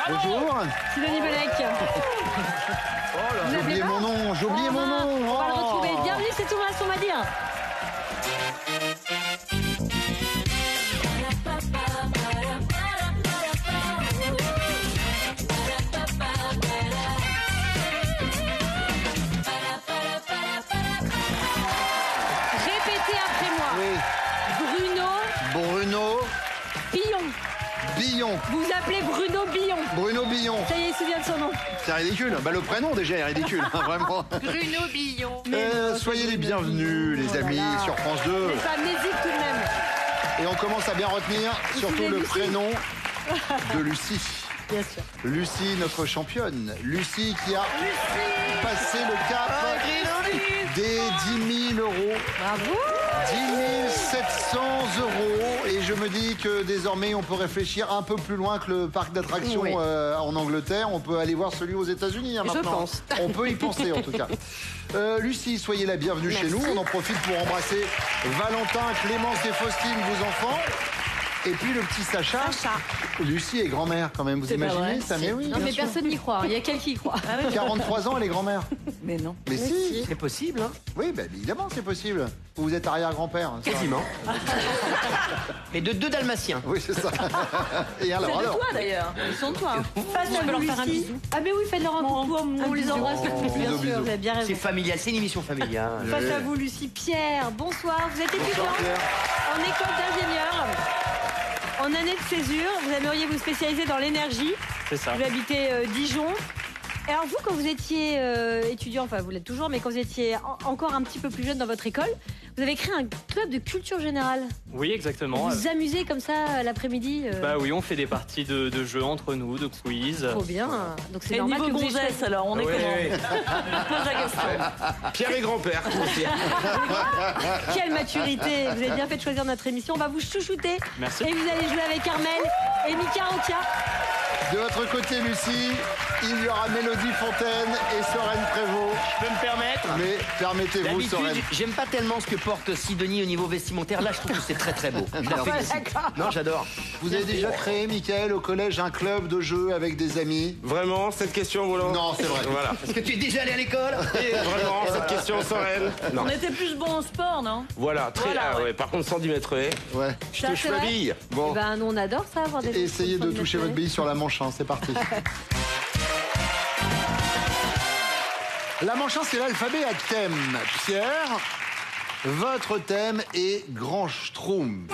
Bonjour. Sidonie Bellec. J'ai oublié mon nom, j'ai oublié mon nom. On va le retrouver. Bienvenue, c'est Thomas, on va dire. Répétez après moi. Oui. Bruno Billon. Billon. Vous vous appelez Bruno Billon. Bruno Billon. Ça y est, il se souvient de son nom. C'est ridicule. Bah, le prénom déjà est ridicule, hein, vraiment. Bruno Billon. Soyez les bienvenus, les amis, sur France 2. Mais pas amnésique tout de même. Et on commence à bien retenir, surtout le Lucie. prénom de Lucie. Bien sûr. Lucie, notre championne. Lucie qui a passé le cap des 10 000 euros. Bravo. 10 700 euros. Et je me dis que désormais, on peut réfléchir un peu plus loin que le parc d'attractions Oui. en Angleterre. On peut aller voir celui aux États-Unis hein, Je maintenant. pense. On peut y penser en tout cas. Lucie, soyez la bienvenue chez nous. On en profite pour embrasser Valentin, Clémence et Faustine, vos enfants. Et puis le petit Sacha. Lucie est grand-mère quand même, vous C'est pas imaginez vrai. ça? Mais oui, Non, bien mais sûr. personne n'y croit. Il y a quelqu'un qui y croit. 43 ans, elle est grand-mère. Mais non. Mais si. C'est possible, hein? Oui, bah, évidemment, c'est possible. Vous êtes arrière-grand-père. ça. Quasiment. Mais de 2 dalmatiens. Oui, c'est ça. Et alors, C'est de toi d'ailleurs. Ils sont de toi. Face à peux leur vous, faire un Lucie. bisou. Ah mais oui, faites-leur un coucou, on les bisou. embrasse. Oh, Bien bisous, sûr, bisous. vous avez bien C'est raison. familial, c'est une émission familiale. Face à vous, Lucie. Pierre, bonsoir. Vous êtes Bonsoir, étudiant Pierre. en école d'ingénieur. En année de césure, vous aimeriez vous spécialiser dans l'énergie. C'est ça. Vous habitez Dijon. Et alors vous, quand vous étiez étudiant, enfin vous l'êtes toujours, mais quand vous étiez encore un petit peu plus jeune dans votre école, vous avez créé un club de culture générale. Oui, exactement. Vous vous amusez comme ça l'après-midi. Bah oui, on fait des parties de jeux entre nous, de quiz. Trop bien. Donc c'est Et normal niveau que vous ayez gonzesse choisi. alors, on est Oui, comment oui. Pose la question. Pierre et grand-père. Quelle maturité. Vous avez bien fait de choisir notre émission. On va vous chouchouter. Merci. Et vous allez jouer avec Armel et Mika Rokia. De votre côté, Lucie, il y aura Mélodie Fontaine et Sorène Prévost. Je peux me permettre? Mais permettez-vous, Sorène. D'habitude, j'aime pas tellement ce que porte Sidonie au niveau vestimentaire. Là, je trouve que c'est très très beau. Je la félicite. Non, j'adore. Vous avez déjà créé, Mickaël, au collège, un club de jeux avec des amis? Vraiment, cette question, Roland? Non, c'est vrai. Voilà. Est-ce que tu es déjà allé à l'école? Et vraiment, cette question, Sorel? Non. On était plus bon en sport, non? Voilà, très. Voilà, ah ouais. ouais, par contre, 110 mètres haies. Ouais. Je Ça, te c'est vrai cheville. Bon, Eh ben, nous, on adore ça, avoir des essayez de choses toucher votre bille sur la manche, hein, c'est parti. La manche, c'est l'alphabet à thème. Pierre, votre thème est Grand Schtroumpf.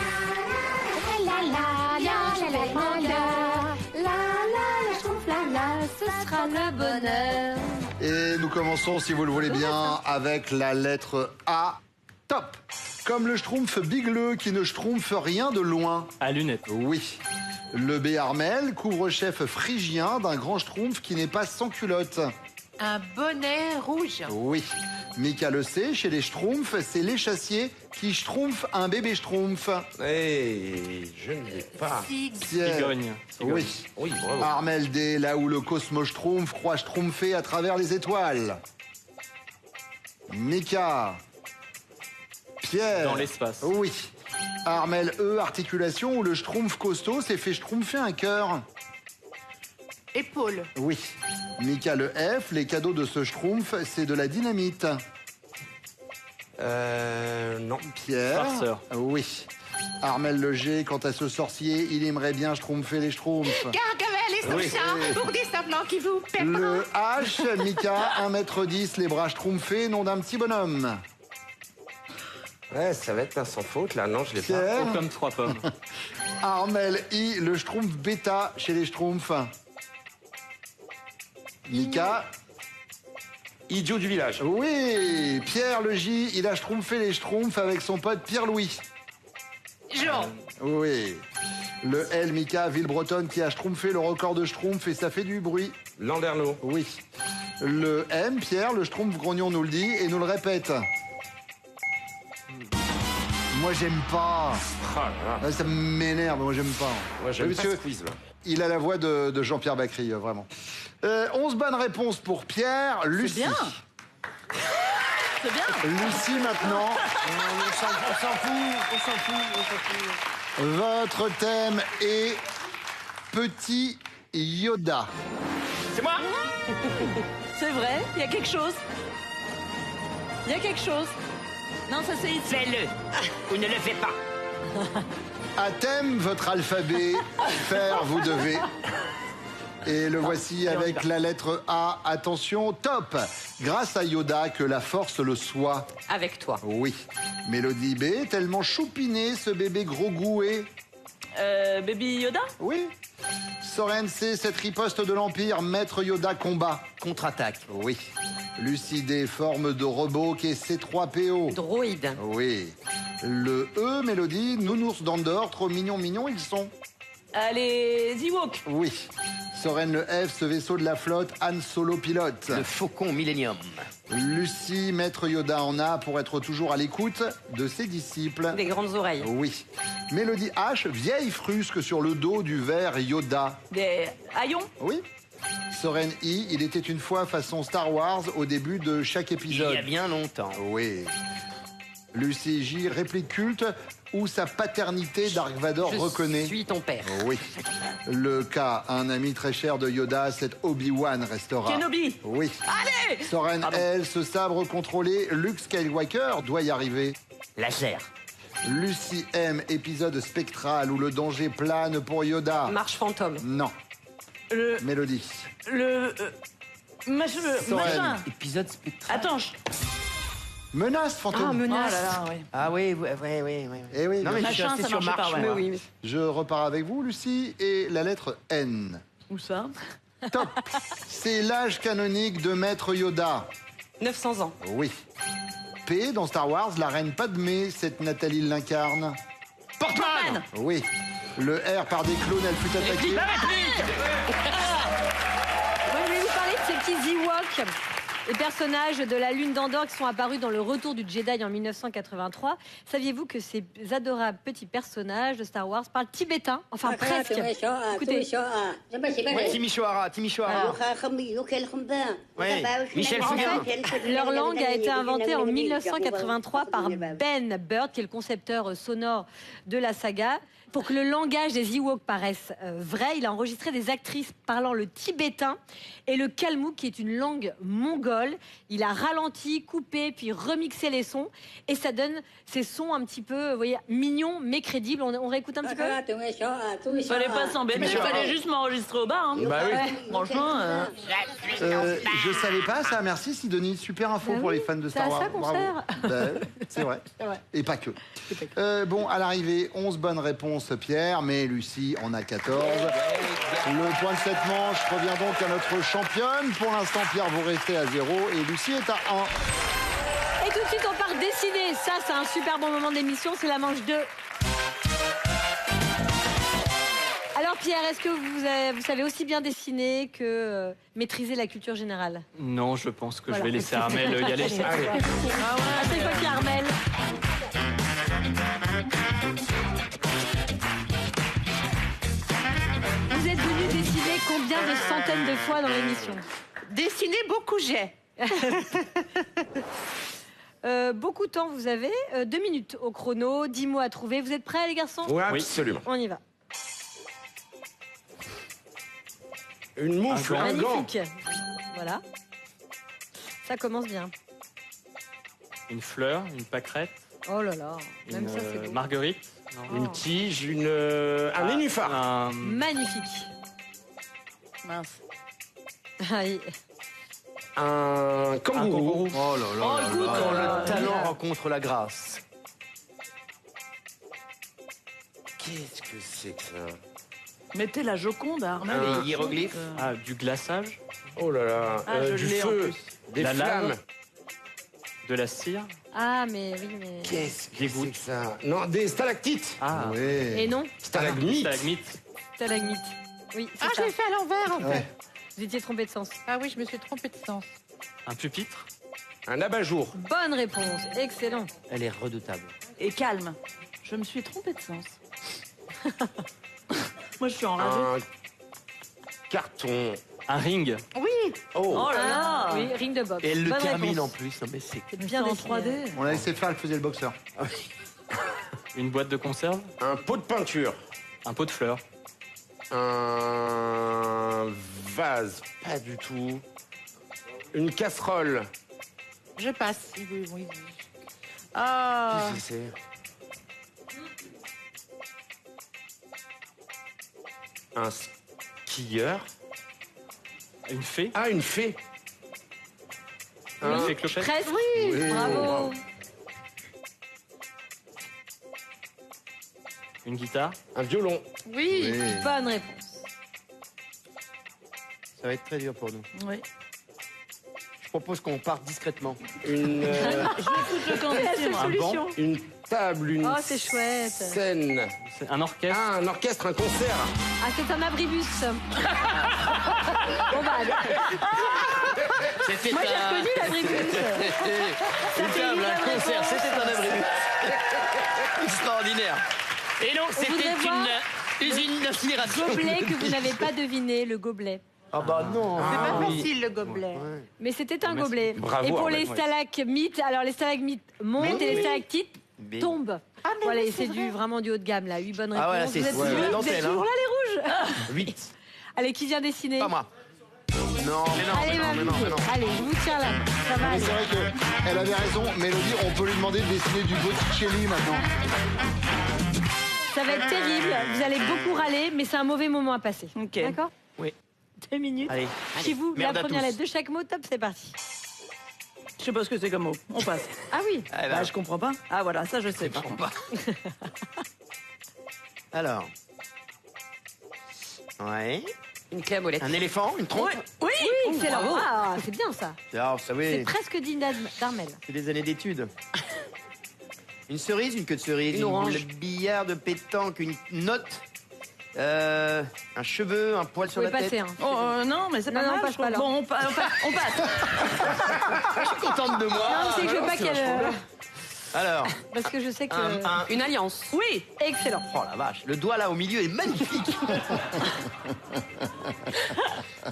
Ce sera le bonheur. Et nous commençons, si vous le voulez bien, avec la lettre A. Top. Comme le Schtroumpf bigleux qui ne schtroumpfe rien de loin. À lunettes. Oui. Le B. Armel, couvre-chef phrygien d'un grand Schtroumpf qui n'est pas sans culotte. Un bonnet rouge. Oui. Mika le sait, chez les Schtroumpfs, c'est l'échassier qui schtroumpfe un bébé Schtroumpf. Eh, je ne l'ai pas. Pierre. Cigogne. Oui. Oui, bravo. Armel D, là où le Cosmo Schtroumpf croit schtroumpfer à travers les étoiles. Mika. Pierre. Dans l'espace. Oui. Armel E, articulation où le Schtroumpf costaud s'est fait schtroumpfer un cœur. Épaule. Oui. Mika le F, les cadeaux de ce Schtroumpf, c'est de la dynamite. Non. Pierre. Farceur. Oui. Armel le G, quant à ce sorcier, il aimerait bien schtroumpfer les Schtroumpfs. Gargamel et son Oui. chat pour des semblants qui vous pépent. Le H, Mika, 1m10, les bras schtroumpfés, nom d'un petit bonhomme. Ouais, ça va être un sans faute, là. Non, je l'ai pas. Pierre. Comme 3 pommes. Armel I, le Schtroumpf bêta chez les Schtroumpfs. Mika. Idiot du village. Oui. Pierre le J, il a schtroumpfé les Schtroumpfs avec son pote Pierre-Louis. Jean. Oui. Le L, Mika, ville bretonne qui a schtroumpfé le record de Schtroumpf et ça fait du bruit. Landerneau. Oui. Le M, Pierre, le Schtroumpf grognon nous le dit et nous le répète. Moi, j'aime pas. Ah là là. Ça m'énerve, moi, j'aime pas. Moi, j'aime Oui, pas parce ce que quiz, là. il a la voix de Jean-Pierre Bacry, vraiment. 11 bonnes réponses pour Pierre. Lucie. bien. C'est bien. Lucie, maintenant. On s'en fout. Votre thème est petit Yoda. C'est moi. C'est vrai, il y a quelque chose. Il y a quelque chose. Non, ça c'est ici. Fais-le ou ne le fais pas. À thème, votre alphabet. Faire, vous devez. Et le voici avec la lettre A. Attention, top. Grâce à Yoda, que la force le soit. Avec toi. Oui. Mélodie B. Tellement choupiné, ce bébé gros goué. Baby Yoda. Oui. Soren C. Cette riposte de l'Empire. Maître Yoda combat. Contre-attaque. Oui. Lucie D. Forme de robot qui est C3PO. Droïde. Oui. Le E. Mélodie. Nounours d'Andorre. Trop mignons, ils sont. Les Ewoks. Oui. Soren le F, ce vaisseau de la flotte, Han Solo pilote. Le Faucon Millennium. Lucie, Maître Yoda en a pour être toujours à l'écoute de ses disciples. Des grandes oreilles. Oui. Mélodie H, vieille frusque sur le dos du ver Yoda. Des haillons. Oui. Soren I, il était une fois façon Star Wars au début de chaque épisode. Il y a bien longtemps. Oui. Lucie J, réplique culte où sa paternité Dark Vador reconnaît. Je suis ton père. Oui. Le K, un ami très cher de Yoda, cet Obi-Wan restera. Kenobi. Oui. Allez. Soren L, ce sabre contrôlé, Luke Skywalker doit y arriver. Laser. Lucie M, épisode spectral où le danger plane pour Yoda. Marche fantôme. Non. Le. Mélodie. Machin. Épisode spectral. Attends. Menace, fantôme. Ah, menace. Oh là là, oui. Ah oui. Eh oui, Non mais je suis Machin, resté ça sur marchait marche. pas, ouais. moi. Oui. Je repars avec vous, Lucie, et la lettre N. Où ça? Top. C'est l'âge canonique de Maître Yoda. 900 ans. Oui. P, dans Star Wars, la reine Padmé, cette Nathalie l'incarne. Portman. Oui. Le R par des clones, elle fut attaquée. Moi, je vais vous parler de ces petits Ewoks, les personnages de la Lune d'Andorre qui sont apparus dans le Retour du Jedi en 1983. Saviez-vous que ces adorables petits personnages de Star Wars parlent tibétain? Enfin, presque. Écoutez. Timisoara. Ouais. Michel En Fugain. fait, leur langue a été inventée en 1983 par Ben Bird, qui est le concepteur sonore de la saga. Pour que le langage des Ewoks paraisse vrai, il a enregistré des actrices parlant le tibétain et le kalmouk, qui est une langue mongole. Il a ralenti, coupé, puis remixé les sons. Et ça donne ces sons un petit peu, vous voyez, mignons, mais crédibles. On réécoute un petit peu? Fallait pas s'embêter, il fallait juste m'enregistrer au bar. Hein. Bah oui. Franchement. Je savais pas ça, merci Sidonie. Super info Bah pour oui, les fans de c'est Star à Wars. ça qu'on Bravo. sert. Bah, c'est vrai. Et pas que. Bon, à l'arrivée, 11 bonnes réponses, Pierre, mais Lucie en a 14. Le point de cette manche revient donc à notre championne. Pour l'instant, Pierre, vous restez à 0 et Lucie est à 1. Et tout de suite, on part dessiner. Ça, c'est un super bon moment d'émission. C'est la manche 2. Alors, Pierre, est-ce que vous savez aussi bien dessiner que maîtriser la culture générale? Non, je pense que Voilà. je vais laisser Armel y aller. Ah c'est quoi qui Armel? Vous êtes venu dessiner combien de centaines de fois dans l'émission? Dessiner beaucoup, j'ai. Beaucoup de temps vous avez, 2 minutes au chrono, 10 mots à trouver. Vous êtes prêts les garçons? Oui, absolument. On y va. Une moufle, un gant. Magnifique. Voilà. Ça commence bien. Une fleur, une pâquerette, Oh là là, même une ça c'est beau. marguerite. Non. Une tige, un nénuphar. Un- Magnifique. Mince. Aïe. Un kangourou. Oh là là. Oh, là écoute, là. Quand là, le talent rencontre la grâce. Qu'est-ce que c'est que ça? Mettez la Joconde à Armel. Un hiéroglyphe. Ah, du glaçage, Oh là là. Ah, je du l'ai en feu. plus. Des La flammes. lave. de la cire. Ah, mais oui, mais... Qu'est-ce Des que c'est gouttes. que ça? Non, des stalactites. Ah, Et non, Stalagmites. stalagmite. stalagmite. Oui, c'est Ah, ça. je l'ai fait à l'envers, en fait. Ouais. Vous étiez trompé de sens. Ah oui, je me suis trompée de sens. Un pupitre. Un abat-jour. Bonne réponse, excellent. Elle est redoutable. Et calme. Je me suis trompée de sens. Moi, je suis enragée. Un carton. Un ring. Oui. Oh. Oh là là. Oui, ring de boxe. Et elle le Bonne termine réponse. en plus. Non, mais c'est... C'est C'est bien en dessiné. 3D. On l'a laissé faire, elle faisait le boxeur. Une boîte de conserve. Un pot de peinture. Un pot de fleurs. Un vase, pas du tout. Une casserole. Je passe. Ah. Qu'est-ce que c'est? Un skieur. Une fée. Ah, une fée. Une fée clochette. Presque. Oui. Bravo. Une guitare. Un violon. Oui. Bonne réponse. Ça va être très dur pour nous. Oui. Je propose qu'on parte discrètement. Une, Je vais foutre le camp C'est ici, la moi. seule solution. une table, une Oh, c'est chouette. scène. C'est un orchestre. Ah, un orchestre, un concert. Ah, c'est un abribus. Bon, bah, C'était moi, j'ai reconnu l'abribus. Une fait table, une un bonne concert, réponse. c'était un abribus. Extraordinaire. Et non, c'était voudrait voir une usine d'incinération. Gobelet que vous n'avez pas deviné, le gobelet. Ah bah non. C'est pas facile, le gobelet. Mais c'était un gobelet. Bravo, et pour Arlette. les stalagmites, alors les stalagmites montent et les stalactites tombent. Voilà, et c'est vraiment du haut de gamme, là. 8 bonnes réponses. Ah ouais, là, c'est vous êtes, ouais, toujours- la vous êtes dentelle, toujours hein. là, les rouges 8. Allez, qui vient dessiner? Pas moi. Non, mais non, Allez, mais non, mais non, mais non. Allez, je vous tiens là. Ça va Mais aller. c'est vrai qu'elle avait raison, Mélodie, on peut lui demander de dessiner du Botticelli maintenant. Ça va être terrible. Vous allez beaucoup râler, mais c'est un mauvais moment à passer. Ok. D'accord? Oui. 2 minutes. Allez. Chez vous, Merde la à première tous. lettre de chaque mot, top, c'est parti. Je sais pas ce que c'est comme mot. On passe. Ah oui. Ah, Bah, je comprends pas. Ah voilà, ça je sais pas. pas. Alors. Ouais. Une clé à molette. Un éléphant, une trompe. Oui. Oui, excellent. Ah, c'est bien ça. Ah, vous C'est savez, presque digne d'Armel. c'est des années d'études. Une cerise, une queue de cerise, Une orange. boule de billard, de pétanque, une note, un cheveu, un poil Vous sur pouvez la passer, tête. hein. Oh non, mais c'est Non, pas non, mal. on passe je trouve. pas là. Bon, on passe. Je suis contente de moi. Non, c'est que je veux pas qu'elle... Alors, Parce que je sais que... Une alliance. Oui. Excellent. oh la vache, le doigt là au milieu est magnifique.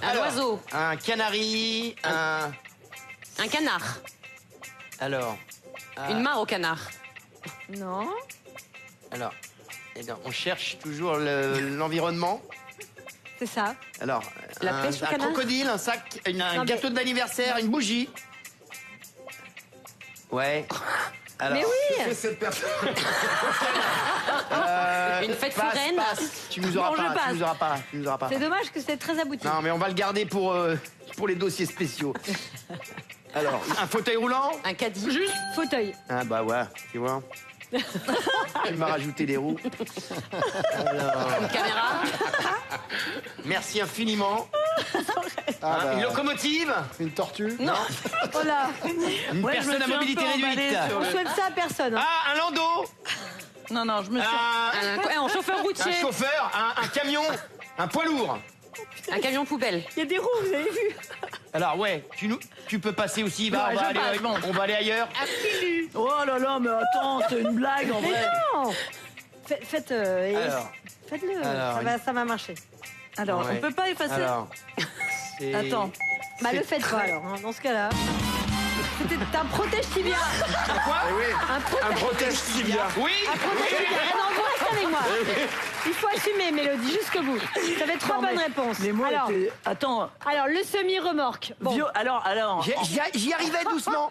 Un oiseau. Un canari, Un canard. Alors, Une mare au canard. Non. alors, eh bien, on cherche toujours l'environnement. C'est ça. Alors, La pêche au un canard. crocodile, un sac, un Non, gâteau d'anniversaire, une bougie. Ouais. Alors, Mais oui. C'est cette personne. Une fête passe, foraine. passe. Tu nous auras Bon, je pas, passe. tu nous auras pas, tu nous auras pas. C'est dommage que c'est très abouti. Non, mais on va le garder pour les dossiers spéciaux. Alors, un fauteuil roulant. Un caddie. Juste. Fauteuil. Ah bah ouais, tu vois. Tu m'as rajouté des roues. Une caméra. Merci infiniment. Ah, bah, Une locomotive. une tortue. Non. Oh là. Une Ouais, je me personne à suis un mobilité peu emballée réduite. sur On le- souhaite ça à personne. hein. Ah, un landau. Non, non, je me suis. Un chauffeur routier. chauffeur, un camion, un poids lourd. Un camion poubelle. Il y a des roues, vous avez vu? Alors ouais, tu peux passer aussi. Bah, Ouais, je passe, bon. on va aller ailleurs. Oh là là, mais attends, c'est une blague en Mais vrai. non. Faites-le. Alors, Faites-le. alors, Ça va marcher. Alors, Ouais. on peut pas effacer. alors. c'est- Attends. Bah, le C'est faites pas alors, hein, dans ce cas-là. C'était un protège tibia. Eh oui, Un protège. un protège tibia. Oui. Un protège tibia. Ah non, vous restez avec moi. Il faut assumer, Mélodie, jusqu'au bout. Ça fait 3 Non, mais bonnes réponses. Les mots Alors, étaient- Attends. le semi-remorque. Bon. Alors. J'y arrivais doucement.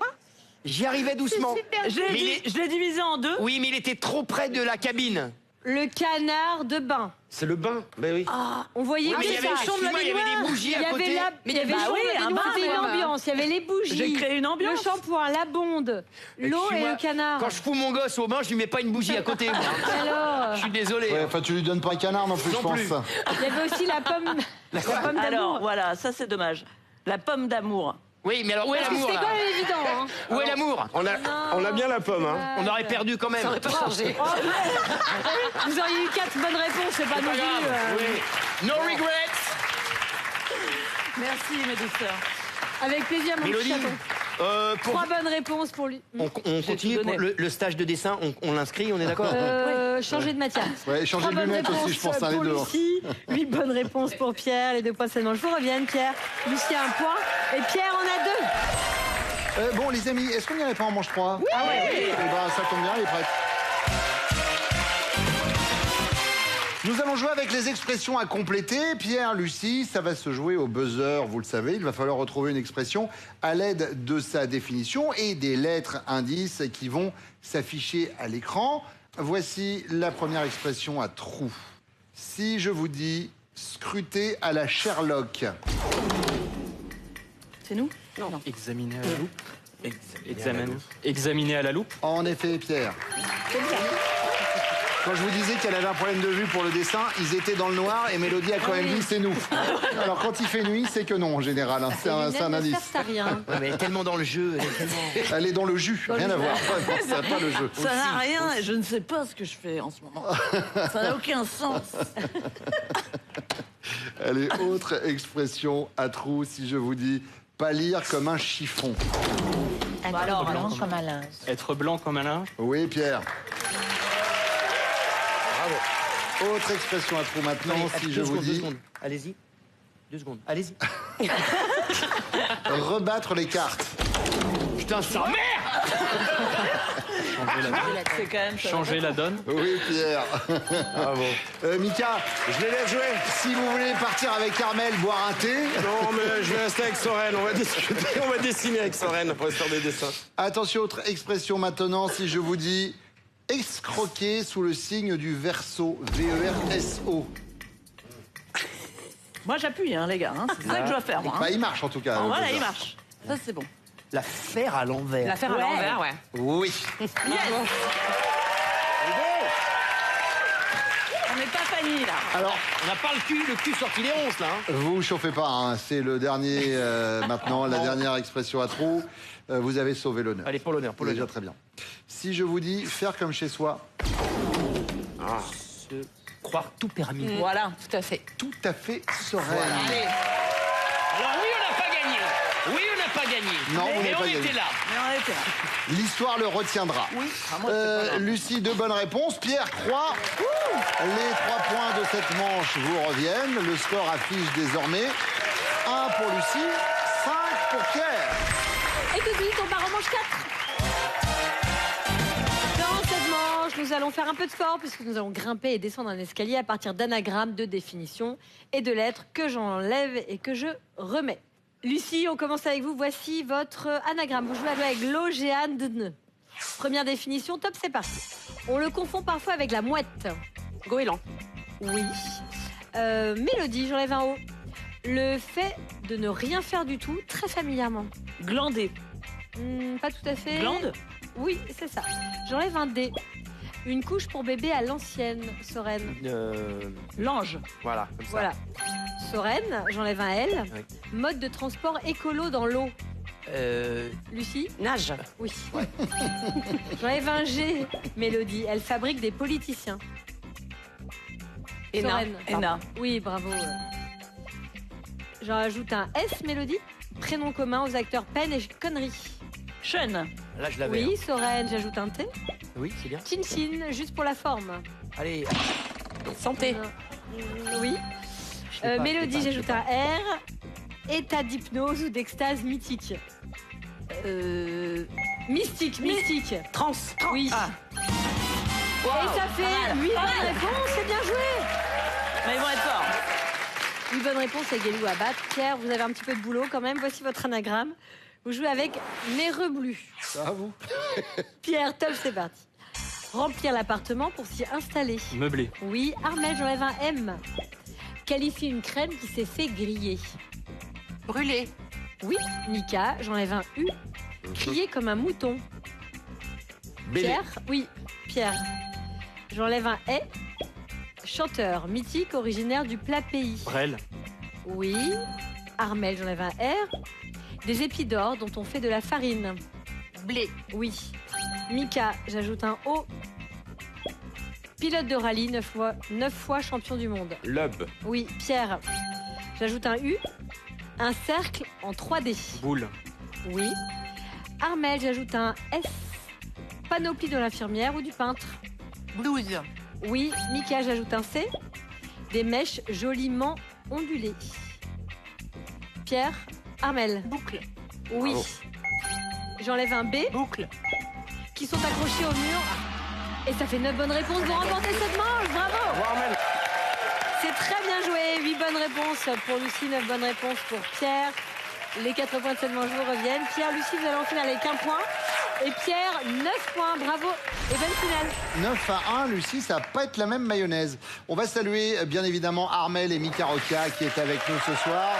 J'y arrivais doucement. Je l'ai Mais dit- je l'ai divisé en deux. Oui, mais il était trop près de la cabine. Le canard de bain. C'est le bain. Ben oui. On voyait Oui, mais que il y avait- ça. excuse-moi, il y avait des bougies à Il y avait côté. la- Mais il y avait bah le oui, champ, un bain, c'était une quoi. ambiance. Il y avait les bougies. J'ai créé une ambiance. Le shampoing, la bonde, l'eau et Excuse-moi, le canard. Quand je fous mon gosse au bain, je lui mets pas une bougie à côté. moi. Alors, Je suis désolé. Ouais, enfin, tu lui donnes pas un canard non plus, Non je pense. plus. il y avait aussi la pomme, la pomme Alors, d'amour. voilà, ça c'est dommage. La pomme d'amour. Oui, mais alors où est Parce que l'amour c'était là quand même évident. Hein. Où est l'amour On a bien la pomme, hein. On aurait perdu quand même. pas changé. Vous auriez eu 4 bonnes réponses, c'est pas non Pas plus. grave. Oui. No regrets. Merci mes douceurs. Avec plaisir, mon petit Mélodie, chaton. pour- 3 bonnes réponses pour lui. on continue tout pour donné. le stage de dessin. On l'inscrit, on est d'accord Changer de matière. Ouais, changer 3 de bonnes lunettes aussi, réponses je pense, hein, les pour deux. Lucie, 8 bonnes réponses pour Pierre, les 2 points seulement. Je vous reviens, Pierre. Lucie a un point et Pierre en a 2. Bon, les amis, est-ce qu'on n'irait pas en manche 3? Ah ouais. Eh ben, ça tombe bien, elle est prête. Nous allons jouer avec les expressions à compléter. Pierre, Lucie, ça va se jouer au buzzer, vous le savez. Il va falloir retrouver une expression à l'aide de sa définition et des lettres indices qui vont s'afficher à l'écran. Voici la première expression à trous. Si je vous dis scruter à la Sherlock. C'est nous? Non. Examiner à la loupe. Examiner à la loupe. En effet, Pierre. Quand je vous disais qu'elle avait un problème de vue pour le dessin, ils étaient dans le noir et Mélodie a quand même dit c'est nous. Alors quand il fait nuit, c'est que non en général. Hein. C'est un indice. Ça rien. Ouais, mais elle est tellement dans le jeu. Elle est dans le jus, rien à voir. Non, ça n'a pas le jeu. Ça n'a rien et je ne sais pas ce que je fais en ce moment. Ça n'a aucun sens. Allez, autre expression à trous, si je vous dis pâlir comme un chiffon. Être blanc comme un linge. Être blanc comme un linge. Oui, Pierre. Bravo. Autre expression à trous maintenant, si je vous dis... Allez-y. 2 secondes. Allez-y. Rebattre les cartes. Putain, ça merde. C'est quand même Changer la donne. Oui, Pierre. Bravo. Mika, Je les laisse jouer. si vous voulez partir avec Armel boire un thé... Non, mais je vais rester avec Soren. On va discuter, on va dessiner avec Soren. On va faire des dessins. Attention, autre expression maintenant, si je vous dis escroquer sous le signe du verso, V-E-R-S-O. Moi j'appuie, hein, les gars. Hein. C'est ça que je dois faire, moi. Hein. Bah, il marche en tout cas. Voilà, il marche. Ça, c'est bon. La faire à l'envers. La faire à l'envers, ouais. Oui. Yes. On n'est pas Fanny, là. Alors, On n'a pas le cul sorti des ronces, là. Hein. vous chauffez pas, hein, c'est le dernier maintenant, la dernière expression à trous. Vous avez sauvé l'honneur. Allez, pour l'honneur, pour Déjà l'honneur. très bien. Si je vous dis faire comme chez soi, Se croire tout permis. Voilà, tout à fait. tout à fait sereine. Allez. Alors oui, on n'a pas gagné. Oui, on n'a pas gagné. Non, vous mais n'avez on pas gagné. était là. Mais on était là. L'histoire le retiendra. Oui. Ah, moi, c'est pas grave. Lucie, 2 bonnes réponses. Pierre, 3. Les 3 points de cette manche vous reviennent. Le score affiche désormais 1 pour Lucie, 5 pour Pierre. Et tout de suite, on part en manche 4. Dans cette manche, nous allons faire un peu de sport puisque nous allons grimper et descendre un escalier à partir d'anagrammes, de définitions et de lettres que j'enlève et que je remets. Lucie, on commence avec vous. Voici votre anagramme. Vous jouez avec l'ogéane. Première définition, top, c'est parti. On le confond parfois avec la mouette. Goéland. Oui. Mélodie, j'enlève un O. Le fait de ne rien faire du tout, très familièrement. Glandé. Pas tout à fait. Glande. Oui, c'est ça. J'enlève un D. Une couche pour bébé à l'ancienne, Soren. L'ange. Voilà, comme ça. Voilà. Soren, j'enlève un L. Oui. Mode de transport écolo dans l'eau. Lucie? Nage. Oui. J'enlève un G, Mélodie. Elle fabrique des politiciens. Ena. Soren. Ena. Oui, bravo. J'en rajoute un S, Mélodie. Prénom commun aux acteurs Pen et Connery. Sean. Là, je l'avais. Oui, Soren, j'ajoute un T. Hein. Oui, c'est bien. Chin Chin, juste pour la forme. Allez. Santé. Oui. Je l'ai pas, Mélodie, je l'ai j'ajoute pas. un R. État d'hypnose ou d'extase mythique. Mystique, mystique. Trans. Oui. Ah. Et ça fait 8 bonnes réponses, c'est bien joué. Mais ils vont être forts. 8 bonnes réponses, c'est Guélou à battre. Pierre, vous avez un petit peu de boulot quand même. Voici votre anagramme. Vous jouez avec mes reblus. Ça va, vous? Pierre, top, c'est parti. Remplir l'appartement pour s'y installer. Meublé. Oui, Armel, j'enlève un M. Qualifie une crème qui s'est fait griller. Brûlé. Oui, Mika, j'enlève un U. Crier comme un mouton. Bélé. Pierre, oui, Pierre. J'enlève un E. Chanteur, mythique, originaire du plat pays. Brel. Oui. Armel, j'enlève un R. Des épis d'or dont on fait de la farine. Blé. Oui. Mika, j'ajoute un O. Pilote de rallye, 9 fois champion du monde. Lob. Oui. Pierre, j'ajoute un U. Un cercle en 3D. Boule. Oui. Armel, j'ajoute un S. Panoplie de l'infirmière ou du peintre. Blouse. Oui. Mika, j'ajoute un C. Des mèches joliment ondulées. Pierre, Armel. Boucle. Oui. Bravo. J'enlève un B. Boucle. Qui sont accrochés au mur. Et ça fait 9 bonnes réponses. Vous remportez cette manche. Bravo. Au revoir, Mel. C'est très bien joué. 8 bonnes réponses pour Lucie, 9 bonnes réponses pour Pierre. Les 4 points de cette manche vous reviennent. Pierre, Lucie, vous allez en finale avec 1 point. Et Pierre, 9 points. Bravo. Et bonne finale. 9-1, Lucie, ça va pas être la même mayonnaise. On va saluer bien évidemment Armel et Mika Roca qui est avec nous ce soir.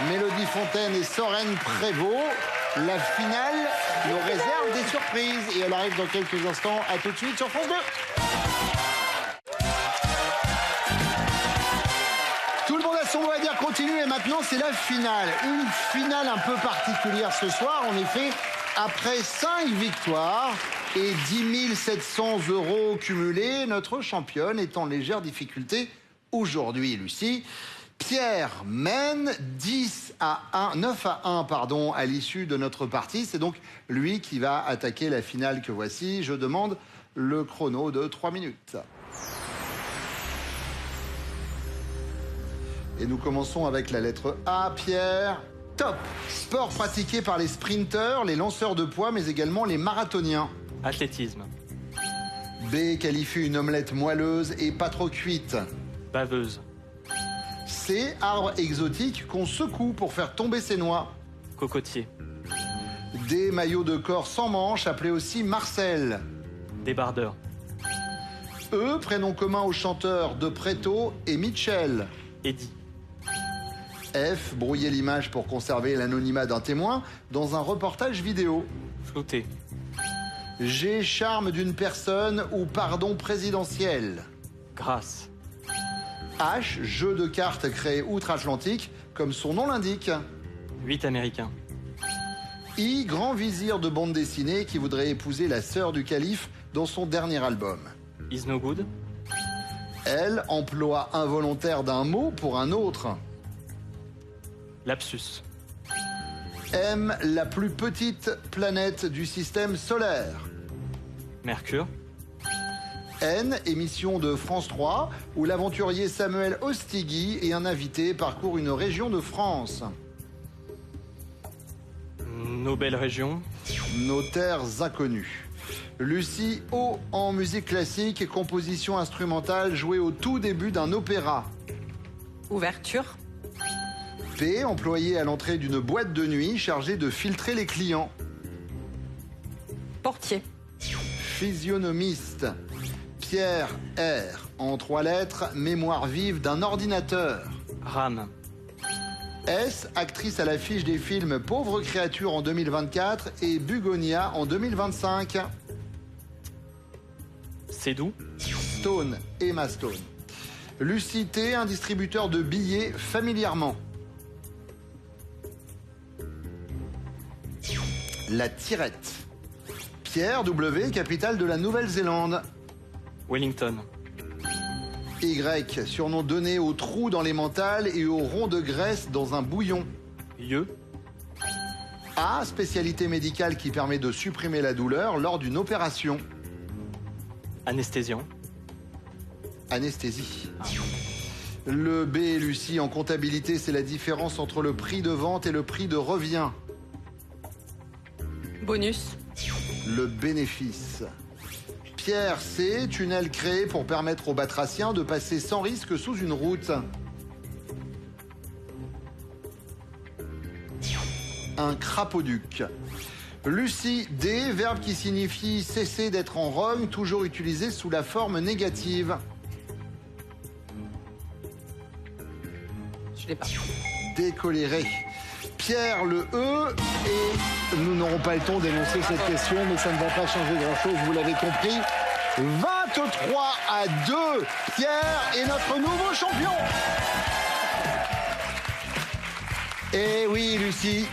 Mélodie Fontaine et Soren Prévost. La finale nous réserve des surprises. Et elle arrive dans quelques instants. À tout de suite sur France 2. Tout le monde a son mot à dire, continue. Et maintenant, c'est la finale. Une finale un peu particulière ce soir. En effet, après 5 victoires et 10 700 € cumulés, notre championne est en légère difficulté aujourd'hui, Lucie. Pierre mène 9-1 pardon, à l'issue de notre partie. C'est donc lui qui va attaquer la finale que voici. Je demande le chrono de 3 minutes. Et nous commençons avec la lettre A. Pierre, top. Sport pratiqué par les sprinteurs, les lanceurs de poids, mais également les marathoniens. Athlétisme. B. Qualifie une omelette moelleuse et pas trop cuite. Baveuse. C. Arbre exotique qu'on secoue pour faire tomber ses noix. Cocotier. D. Maillot de corps sans manches, appelé aussi Marcel. Débardeur. E. Prénom commun aux chanteurs de Préto et Mitchell. Eddy. F. Brouiller l'image pour conserver l'anonymat d'un témoin dans un reportage vidéo. Flouté. G. Charme d'une personne ou pardon présidentiel. Grâce. H. Jeu de cartes créé outre-Atlantique, comme son nom l'indique. 8 Américains. I. Grand vizir de bande dessinée qui voudrait épouser la sœur du calife dans son dernier album. Is no good. L. Emploi involontaire d'un mot pour un autre. Lapsus. M. La plus petite planète du système solaire. Mercure. N. Émission de France 3 où l'aventurier Samuel Ostigui et un invité parcourent une région de France. Nos belles régions. Nos terres inconnues. Lucie O. En musique classique et composition instrumentale jouée au tout début d'un opéra. Ouverture. P. Employé à l'entrée d'une boîte de nuit chargée de filtrer les clients. Portier. Physionomiste. Pierre R. En 3 lettres, mémoire vive d'un ordinateur. RAM. S. Actrice à l'affiche des films Pauvre créature en 2024 et Bugonia en 2025. C'est doux. Stone, Emma Stone. Lucie T. Un distributeur de billets familièrement. La Tirette. Pierre W. Capitale de la Nouvelle-Zélande. Wellington. Y. Surnom donné aux trous dans les mentales et aux ronds de graisse dans un bouillon. Lieu. A. Spécialité médicale qui permet de supprimer la douleur lors d'une opération. Anesthésiant. Anesthésie. Le B. Lucie, en comptabilité, c'est la différence entre le prix de vente et le prix de revient. Bonus. Le bénéfice. Pierre C. Tunnel créé pour permettre aux batraciens de passer sans risque sous une route. Un crapauduc. Lucie D. Verbe qui signifie cesser d'être en rogne, toujours utilisé sous la forme négative. Je l'ai pas. Décoléré. Pierre le E. Et nous n'aurons pas le temps d'énoncer cette question, mais ça ne va pas changer grand-chose, vous l'avez compris. 23-2. Pierre est notre nouveau champion. Et oui, Lucie,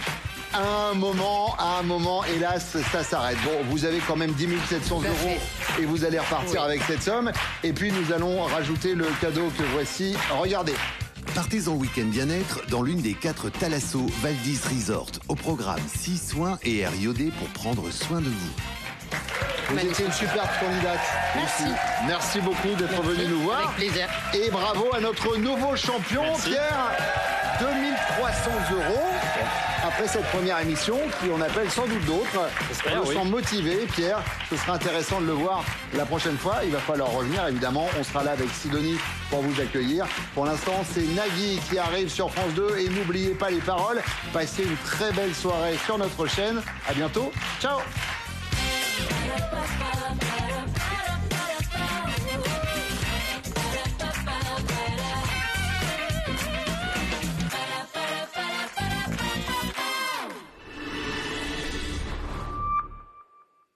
à un moment, hélas, ça s'arrête. Bon, vous avez quand même 10 700 € et vous allez repartir avec cette somme. Et puis, nous allons rajouter le cadeau que voici. Regardez. Partez en week-end bien-être dans l'une des 4 Thalasso Valdis Resort. Au programme 6 soins et air iodé pour prendre soin de vous. Vous étiez une super candidate. Merci. Merci beaucoup d'être venu nous voir. Avec plaisir. Et bravo à notre nouveau champion, Merci. Pierre. 2 300 €. après cette première émission, qui on appelle sans doute d'autres. J'espère, On le oui. sent motivé, Pierre. Ce sera intéressant de le voir la prochaine fois. Il va falloir revenir, évidemment. On sera là avec Sidonie pour vous accueillir. Pour l'instant, c'est Nagui qui arrive sur France 2. Et n'oubliez pas les paroles. Passez une très belle soirée sur notre chaîne. À bientôt. Ciao.